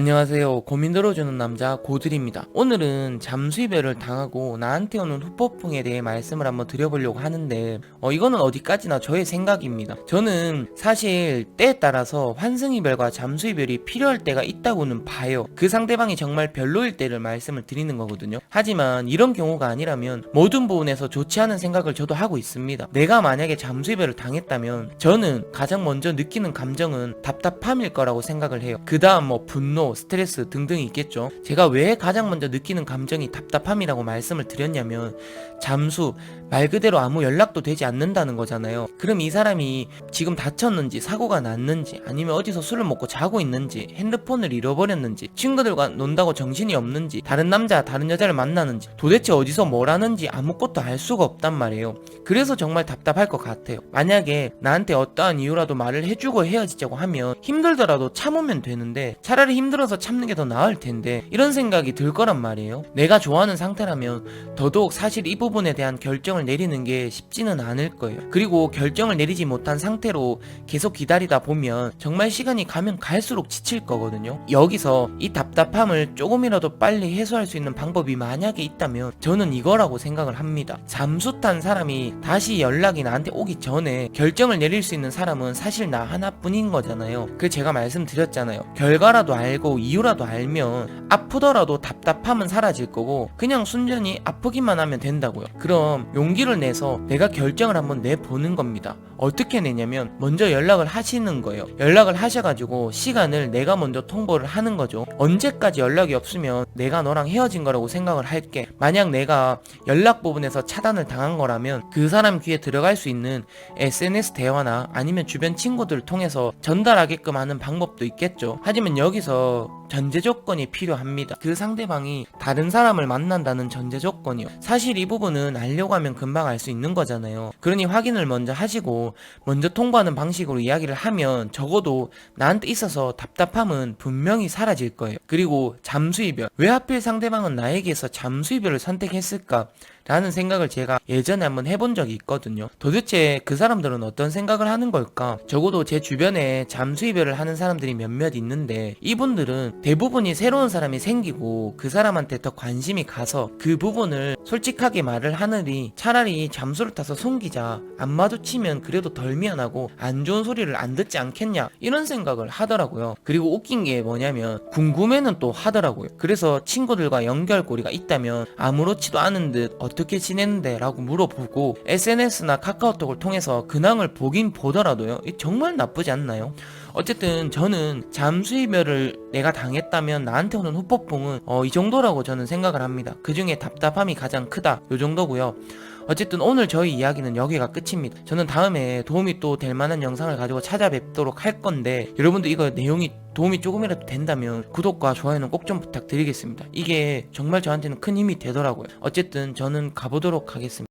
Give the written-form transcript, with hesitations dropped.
안녕하세요. 고민 들어주는 남자 고들입니다. 오늘은 잠수이별을 당하고 나한테 오는 후폭풍에 대해 말씀을 한번 드려보려고 하는데 이거는 어디까지나 저의 생각입니다. 저는 사실 때에 따라서 환승이별과 잠수이별이 필요할 때가 있다고는 봐요. 그 상대방이 정말 별로일 때를 말씀을 드리는 거거든요. 하지만 이런 경우가 아니라면 모든 부분에서 좋지 않은 생각을 저도 하고 있습니다. 내가 만약에 잠수이별을 당했다면 저는 가장 먼저 느끼는 감정은 답답함일 거라고 생각을 해요. 그 다음 분노, 스트레스 등등이 있겠죠. 제가 왜 가장 먼저 느끼는 감정이 답답함이라고 말씀을 드렸냐면 잠수, 말 그대로 아무 연락도 되지 않는다는 거잖아요. 그럼 이 사람이 지금 다쳤는지 사고가 났는지 아니면 어디서 술을 먹고 자고 있는지 핸드폰을 잃어버렸는지 친구들과 논다고 정신이 없는지 다른 남자 다른 여자를 만나는지 도대체 어디서 뭘 하는지 아무것도 알 수가 없단 말이에요. 그래서 정말 답답할 것 같아요. 만약에 나한테 어떠한 이유라도 말을 해주고 헤어지자고 하면 힘들더라도 참으면 되는데 차라리 힘들어서 참는 게 더 나을 텐데 이런 생각이 들 거란 말이에요. 내가 좋아하는 상태라면 더더욱 사실 이 부분에 대한 결정을 내리는 게 쉽지는 않을 거예요. 그리고 결정을 내리지 못한 상태로 계속 기다리다 보면 정말 시간이 가면 갈수록 지칠 거거든요. 여기서 이 답답함을 조금이라도 빨리 해소할 수 있는 방법이 만약에 있다면 저는 이거라고 생각을 합니다. 잠수 탄 사람이 다시 연락이 나한테 오기 전에 결정을 내릴 수 있는 사람은 사실 나 하나뿐인 거잖아요. 그 제가 말씀드렸잖아요. 결과라도 알고 이유라도 알면 아프더라도 답답함은 사라질 거고 그냥 순전히 아프기만 하면 된다고요. 그럼 용기를 내서 내가 결정을 한번 내보는 겁니다. 어떻게 내냐면 먼저 연락을 하시는 거예요. 연락을 하셔가지고 시간을 내가 먼저 통보를 하는 거죠. 언제까지 연락이 없으면 내가 너랑 헤어진 거라고 생각을 할게. 만약 내가 연락 부분에서 차단을 당한 거라면 그 사람 귀에 들어갈 수 있는 SNS 대화나 아니면 주변 친구들을 통해서 전달하게끔 하는 방법도 있겠죠. 하지만 여기서 전제 조건이 필요합니다. 그 상대방이 다른 사람을 만난다는 전제 조건이요. 사실 이 부분은 알려고 하면 금방 알 수 있는 거잖아요. 그러니 확인을 먼저 하시고 먼저 통보하는 방식으로 이야기를 하면 적어도 나한테 있어서 답답함은 분명히 사라질 거예요. 그리고 잠수이별, 왜 하필 상대방은 나에게서 잠수이별을 선택했을까? 라는 생각을 제가 예전에 한번 해본 적이 있거든요. 도대체 그 사람들은 어떤 생각을 하는 걸까? 적어도 제 주변에 잠수이별을 하는 사람들이 몇몇 있는데 이분들은 대부분이 새로운 사람이 생기고 그 사람한테 더 관심이 가서 그 부분을 솔직하게 말을 하느니 차라리 잠수를 타서 숨기자, 안 마주치면 그래도 덜 미안하고 안 좋은 소리를 안 듣지 않겠냐 이런 생각을 하더라고요. 그리고 웃긴 게 뭐냐면 궁금해는 또 하더라고요. 그래서 친구들과 연결고리가 있다면 아무렇지도 않은 듯 어떻게 지냈는데? 라고 물어보고 SNS나 카카오톡을 통해서 근황을 보긴 보더라도요. 정말 나쁘지 않나요? 어쨌든 저는 잠수이별을 내가 당했다면 나한테 오는 후폭풍은 이 정도라고 저는 생각을 합니다. 그 중에 답답함이 가장 크다. 요 정도고요. 어쨌든 오늘 저희 이야기는 여기가 끝입니다. 저는 다음에 도움이 또 될 만한 영상을 가지고 찾아뵙도록 할 건데 여러분도 이거 내용이 도움이 조금이라도 된다면 구독과 좋아요는 꼭 좀 부탁드리겠습니다. 이게 정말 저한테는 큰 힘이 되더라고요. 어쨌든 저는 가보도록 하겠습니다.